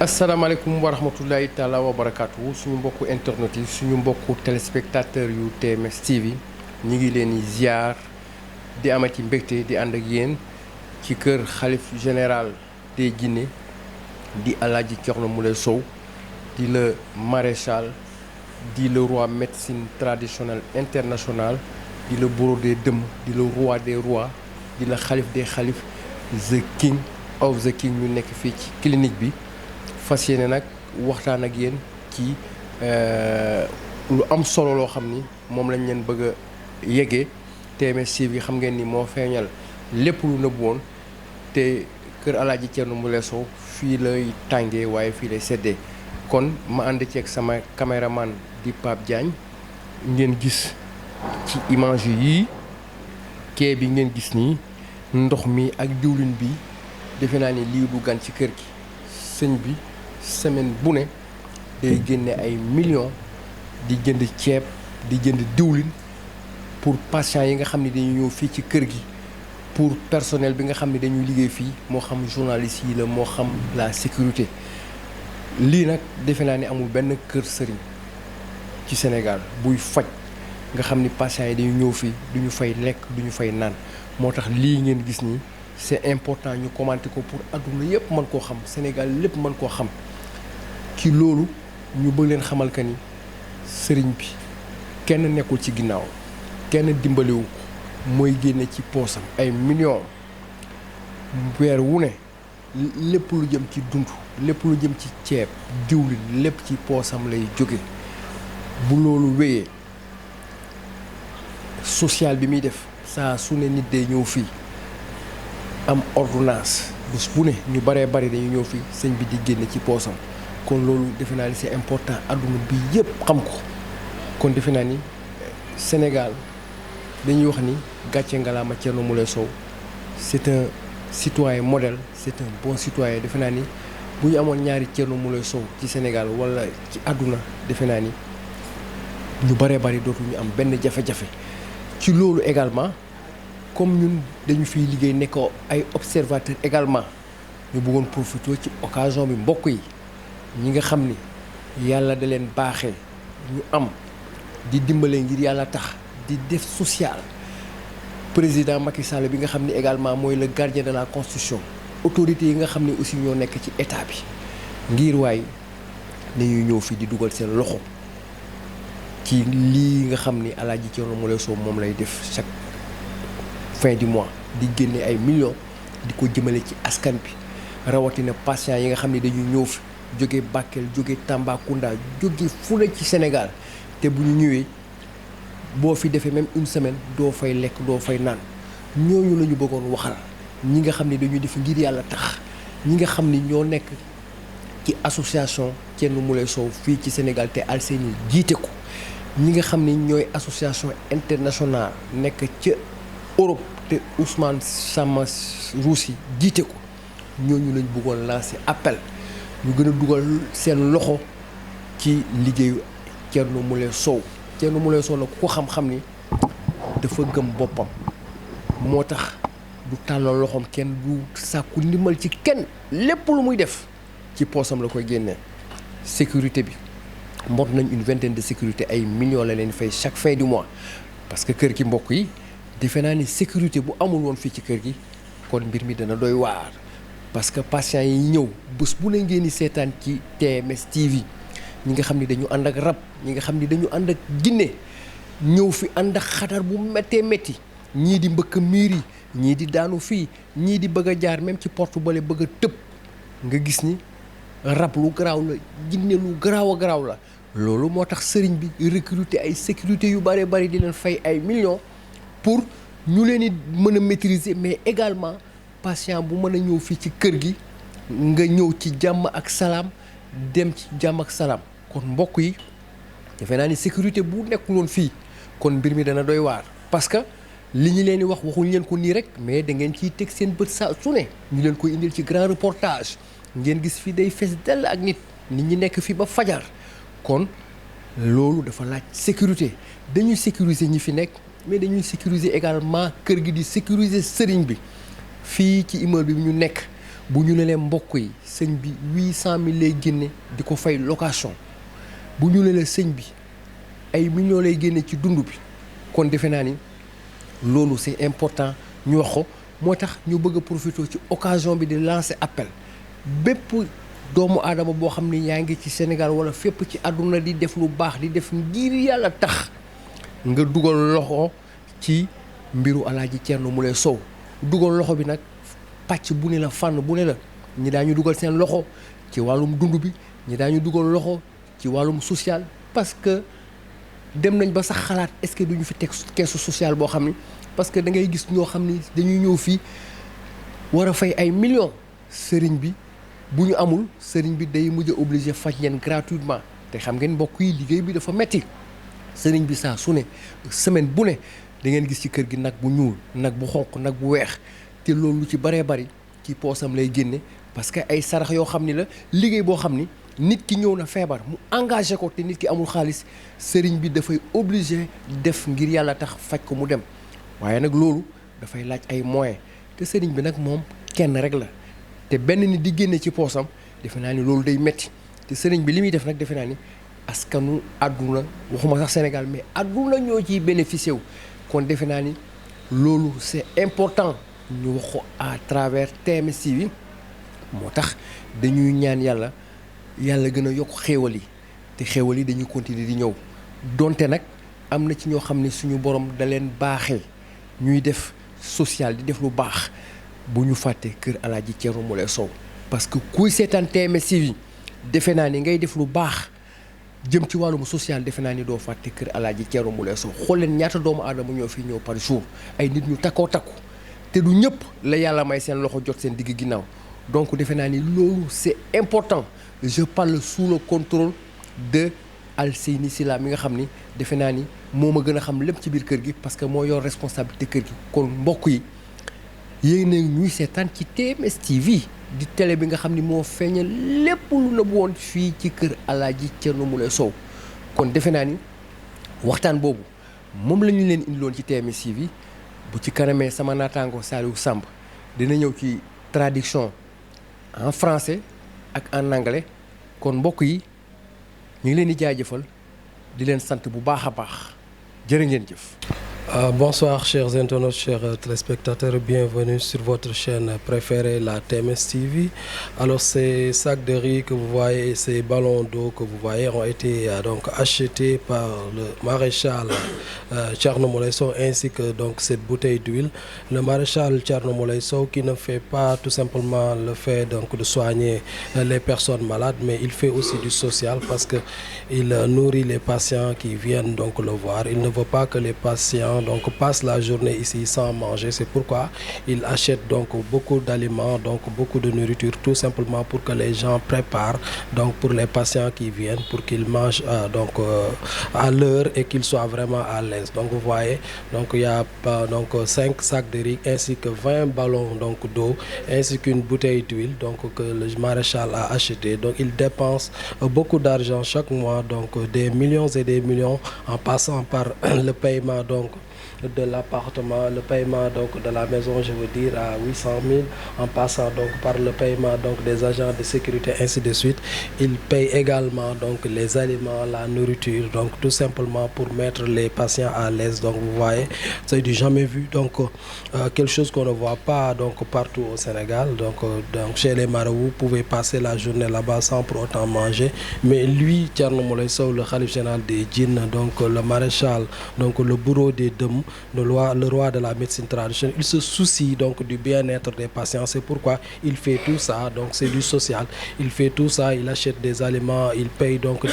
asalaamaaleykum wa rahmatullahi taala wa barakaatu suñu mbokku internet yi suñu mbokku téléspectateur yu TMS TV ñi ngi leen di ziar di amati mbégte di ànd ak yéen ci kër xalif général des Guinée di Alaaji Thierno Moule Sow di le maréchal di le roi médecine traditionnelle internationale di le bourreau des dëmm di le roi des rois di le xalif des xalif the king of the king ñu nekk fii ci clinique bi fas yéene nag waxtaan ak yéen ci lu am solo loo xam ni moom lañ leen bëgg a yégee TMS TV xam ngeen ni moo feeñal lépp lu nëbb woon te kër Alaaji Thierno Moule Sow fii lay tàngee waaye fii lay seddee kon ma ànd ceeg sama caméraman di Pape Diagne ngeen gis ci image yii kee bi ngeen gis nii ndox mi ak diwlin bi defe naa ni lii du gan ci kër gi sëñ bi semaine bu ne day génne ay millions di jënd ceeb di jënd diwlin pour patients yi nga xam ne dañuy ñëw fii ci kër gi pour personnel bi nga xam ne dañuy liggéey fii moo xam journaliste yi la moo xam la sécurité lii nag defe naa ni amul benn kër sëriñ ci Sénégal buy faj nga xam ni patients yi dañuy ñëw fii duñu fay lekk duñu fay naan moo tax lii ngeen gis nii c'est important ñu commenter ko pour adduna yëpp mën koo xam Sénégal lépp mën koo xam ci loolu ñu bëgg leen xamal que ni sëriñ bi kenn nekkul ci ginnaaw kenn dimbaliwu ko mooy génne ci poosam ay millions weer wu ne lépp lu jëm ci dund lépp lu jëm ci ceeb diwlin lépp ci poosam lay jóge bu loolu wéyee social bi muy def saa su ne nit day ñëw fii am ordonnance bés bu ne ñu baree bari dañu ñëw fii sëñ bi di génne ci poosam kon loolu defe naa ni c'est important adduna bi yëpp xam ko kon defe naa ni Sénégal dañuy wax ni gàcce ngalaama Thierno Moule Sow c'est un citoyen modèle c'est un bon citoyen defe naa ni bu ñu amoon ñaari Thierno Moule Sow ci Sénégal wala ci adduna defe naa ni ñu baree bari dootuñu am benn jafe-jafe ci loolu également comme ñun dañu fiy liggéey nekk ay observateurs également ñu bëggoon profiter ci occasion bi mbokk yi ñi nga xam ni yàlla da leen baaxee ñu am di dimbale ngir yàlla tax di def social président Macky Sall bi nga xam ni également mooy le gardien de la constitution autorités yi nga xam ni aussi ñoo nekk ci état bi ngir waay nañuy ñëw fii di dugal seen loxo ci lii nga xam ni Alaaji Thierno Moule Sow moom lay def chaque fin du mois di génne ay millions di ko jëmale ci askan bi rawatina patients yi nga xam ne dañuy ñëw fi jóge Bakel jóge Tambacounda jóge fu ne ci Sénégal te bu ñu ñëwee boo fi defee même une semaine doo fay lekk doo fay naan ñooñu la ñu bëggoon waxal ñi nga xam ne dañuy def ngir yàlla tax ñi nga xam ni ñoo nekk ci association Thierno Moule Sow fii ci Sénégal te Alseni jiite ko ñi nga xam ni ñooy association internationale nekk ca Europe te Ousmane Samarousi jiite ko ñooñu lañ bëggoon lancer appel ñu gën a dugal seen loxo ci liggéeyu Thierno Moule Sow Thierno Moule Sow nag ku ko xam-xam ni dafa gëm boppam moo tax du tàllal loxoom kenn du sàkku ndimbal ci kenn lépp lu muy def ci poosam la koy génnee sécurité bi mot nañ une vingtaine de sécurité ay millions la leen fay chaque fin du mois parce que kër gi mbokk yi defe naa ni sécurité bu amul woon fii ci kër gi kon mbir mi dana doy waar parce que patients yi ñëw bés bu ne ngeen di seetaan ci TMS TV ñi nga xam ni dañu ànd ak rab ñi nga xam ni dañu ànd ak jinne ñëw fi ànd ak xatar bu méttee métti ñii di mbëkk miir yi ñii di daanu fii ñii di bëgg a jaar même ci porte bale bëgg a tëb nga gis ni rab lu garaaw la jinne lu garaaw a garaaw la loolu moo tax sëriñ bi recruter ay sécurité yu bare bari di leen fay ay millions pour ñu leen di mën a maîtriser mais également patient bu mën a ñëw fii ci kër gi nga ñëw ci jàmm ak salaam dem ci jàmm ak salaam kon mbokk yi defe naa ni sécurité bu nekkul woon fii kon mbir mi dana doy waar parce que li ñu leen di wax waxuñ leen ko nii rek mais da ngeen ciy teg seen bët saa su ne ñu leen koy indil ci grand reportage ngeen gis fii day fees dell ak nit ñi nekk fii ba fajar kon loolu dafa laaj sécurité dañuy sécuriser ñi fi nekk mais dañuy sécuriser également kër gi di sécuriser sëriñ bi fii ci immeuble bi ñu nekk bu ñu ne leen mbokk yi sëñ bi 800000 lay génne di ko fay location bu ñu ne leen sëñ bi ay millions lay génne ci dund bi kon defe naa ni loolu c'est important ñu wax ko moo tax ñu bëgg a profiter ci occasion bi di lancer appel bépp doomu aadama boo xam ni yaa ngi ci Sénégal wala fépp ci àdduna di def lu baax di def ngir yàlla tax nga dugal loxo ci mbiru Alaaji Thierno Moule Sow dugal loxo bi nag pàcc bu ne la fànn bu ne la ñi daañu dugal seen loxo ci wàllum dund bi ñi daañu dugal loxo ci wàllum social parce que dem nañ ba sax xalaat est-ce que duñu fi teg keesu social boo xam ni parce que da ngay gis ñoo xam ni dañuy ñëw fii war a fay ay millions sëriñ bi bu ñu amul sëriñ bi day mujj a obligé faj leen gratuitement te xam ngeen mbokk yi liggéey bi dafa metti sëriñ bi saa su ne semaine bu ne da ngeen gis ci kër gi nag bu ñuul nag bu xonq nag bu weex te loolu lu ci baree bari ci poosam lay génne parce que ay sarax yoo xam ni la liggéey boo xam ni nit ki ñëw na feebar mu engagé ko te nit ki amul xaalis sëriñ bi dafay obligé def ngir yàlla tax faj ko mu dem waaye nag loolu dafay laaj ay moyens te sëriñ bi nag moom kenn rek la te benn nit di génne ci poosam defe naa ni loolu day metti te sëriñ bi li muy def nag defe naa ni askanu àdduna waxuma sax Sénégal mais àdduna ñoo ciy bénéficié wu kon defe naa ni loolu c'est important ñu wax ko à travers TMS TV moo tax dañuy ñaan yàlla gën a yokk xéewal yi te xéewal yi dañuy continuer di ñëw donte nag am na ci ñoo xam ne suñu borom da leen baaxee ñuy def social di def lu baax bu ñu fàtte kër Alaaji Thierno Moule Sow parce que kuy seetaan TMS TV defe naa ni ngay def lu baax jëm ci wàllum social defe naa ni doo fàtte kër Alaaji Thierno Moule Sow xool leen ñaata doomu aadama ñoo fi ñëw par jour ay nit ñu takkoo takku te du ñëpp la yàlla may seen loxo jot seen digg ginnaaw donc defe naa ni loolu c'est important je parle sous le contrôle de Alseyni Sylla mi nga xam ni defe naa ni moo ma gën a xam lépp ci biir kër gi parce que moo yor responsabilité kër gi kon mbokk yi yéen a ñuy seetaan ci TMS TV di télé bi nga xam ni moo feeñal lépp lu nëbb woon fii ci kër Alaaji Thierno Moule Sow kon defe naa ni waxtaan boobu moom la ñu leen indiloon ci TMS TV bu ci kanamee sama naataango Saliou Samb dina ñëw ci traduction en français ak en anglais kon mbokk yi ñu ngi leen di jaajëfal di leen sant bu baax a baax jërë ngeen jëf. Bonsoir chers internautes, chers téléspectateurs, bienvenue sur votre chaîne préférée, la TMS TV. Alors ces sacs de riz que vous voyez, ces ballons d'eau que vous voyez ont été donc achetés par le maréchal Thierno Moule Sow ainsi que donc cette bouteille d'huile. Le maréchal Thierno Moule Sow qui ne fait pas tout simplement le fait donc de soigner les personnes malades, mais il fait aussi du social parce que il nourrit les patients qui viennent donc le voir. Il ne veut pas que les patients donc passe la journée ici sans manger. C'est pourquoi il achète donc beaucoup d'aliments, donc beaucoup de nourriture, tout simplement pour que les gens préparent donc pour les patients qui viennent, pour qu'ils mangent à l'heure et qu'ils soient vraiment à l'aise. Donc vous voyez, donc il y a donc 5 sacs de riz ainsi que 20 ballons donc d'eau ainsi qu'une bouteille d'huile donc que le maréchal a acheté. Donc il dépense beaucoup d'argent chaque mois, donc des millions et des millions en passant par le paiement donc de l'appartement, le paiement donc de la maison, je veux dire à 800 000, en passant donc par le paiement donc des agents de sécurité, ainsi de suite. Il paye également donc les aliments, la nourriture, donc tout simplement pour mettre les patients à l'aise. Donc vous voyez, c'est du jamais vu, donc quelque chose qu'on ne voit pas donc partout au Sénégal. Donc chez les marabouts, vous pouvez passer la journée là-bas sans pour autant manger. Mais lui, Thierno Moule Sow, le khalife général des djinns, donc le maréchal, donc le bourreau des dëmm, le roi de la médecine traditionnelle, il se soucie donc du bien-être des patients. C'est pourquoi il fait tout ça, donc c'est du social. Il fait tout ça, il achète des aliments, il paye donc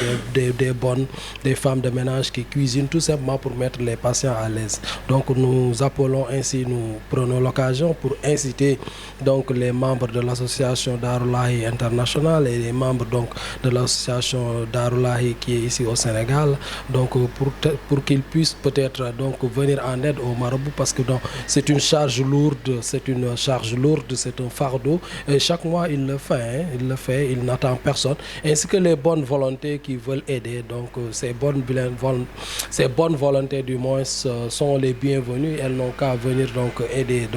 des femmes de ménage qui cuisinent tout simplement pour mettre les patients à l'aise. Donc nous appelons ainsi, nous prenons l'occasion pour inciter donc les membres de l'association Daroulahi International et les membres donc de l'association Daroulahi qui est ici au Sénégal, donc pour qu'ils puissent peut-être donc venir en aide au marabout parce que c'est une charge lourde, c'est un fardeau. Et chaque mois, il le fait, hein, il n'attend personne. Ainsi que les bonnes volontés qui veulent aider. Donc, ces bonnes volontés, du moins, sont les bienvenues. Elles n'ont qu'à venir donc aider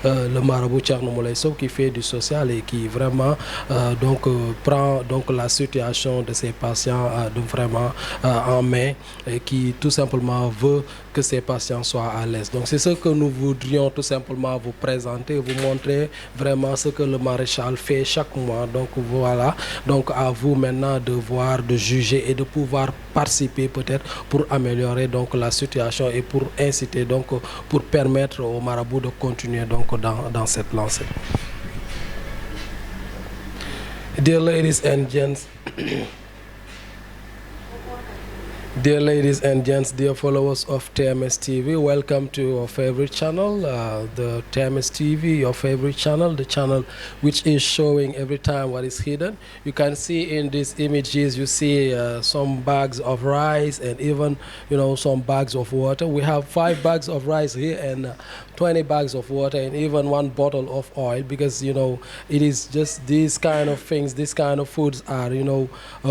le marabout Thierno Moulay Sow qui fait du social et qui vraiment prend donc la situation de ses patients vraiment en main et qui tout simplement veut que ces patients soient à l'aise. Donc c'est ce que nous voudrions tout simplement vous présenter, vous montrer vraiment ce que le maréchal fait chaque mois. Donc voilà, donc à vous maintenant de voir, de juger et de pouvoir participer peut-être pour améliorer donc la situation et pour inciter donc pour permettre au marabout de continuer donc dans cette lancée. Dear ladies and gents, dear ladies and gents, dear followers of TMS TV, welcome to our favorite channel, the TMS TV, your favorite channel, the channel which is showing every time what is hidden. You can see in these images, you see some bags of rice and even, some bags of water. We have 5 bags of rice here and 20 bags of water and even 1 bottle of oil because, it is just these kind of things, these kind of foods are,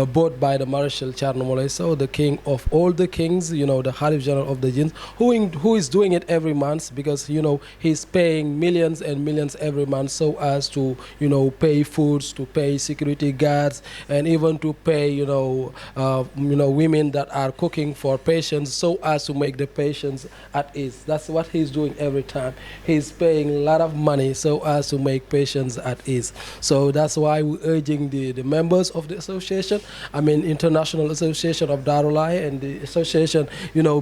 bought by the Marshal Thierno Moulay Sow, the king of all the kings, the Khalif General of the Jinns, who is doing it every month because, he's paying millions and millions every month so as to, pay foods, to pay security guards, and even to pay, women that are cooking for patients so as to make the patients at ease. That's what he's doing every time. He's paying a lot of money so as to make patients at ease. So that's why we're urging the members of the association, International Association of Darulai and the association,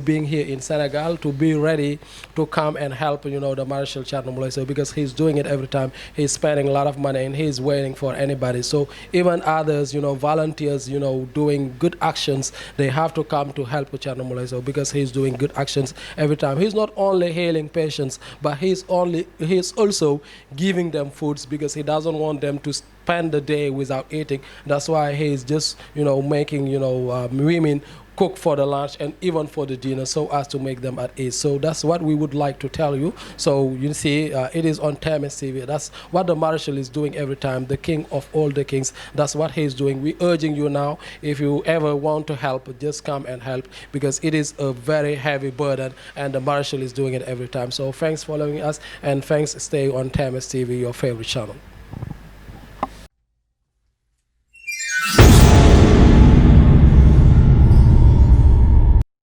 being here in Senegal to be ready to come and help, the Marshal Thierno Moulay Sow because he's doing it every time. He's spending a lot of money and he's waiting for anybody. So even others, volunteers, doing good actions, they have to come to help Thierno Moulay Sow because he's doing good actions every time. He's not only healing patients, but he's also giving them foods because he doesn't want them to spend the day without eating. That's why he's just, making, women cook for the lunch and even for the dinner so as to make them at ease. So that's what we would like to tell you. So you see, it is on TMS TV. That's what the Marshal is doing every time, the king of all the kings. That's what he's doing. We're urging you now, if you ever want to help, just come and help because it is a very heavy burden and the Marshal is doing it every time. So thanks for following us and thanks stay on TMS TV, your favorite channel.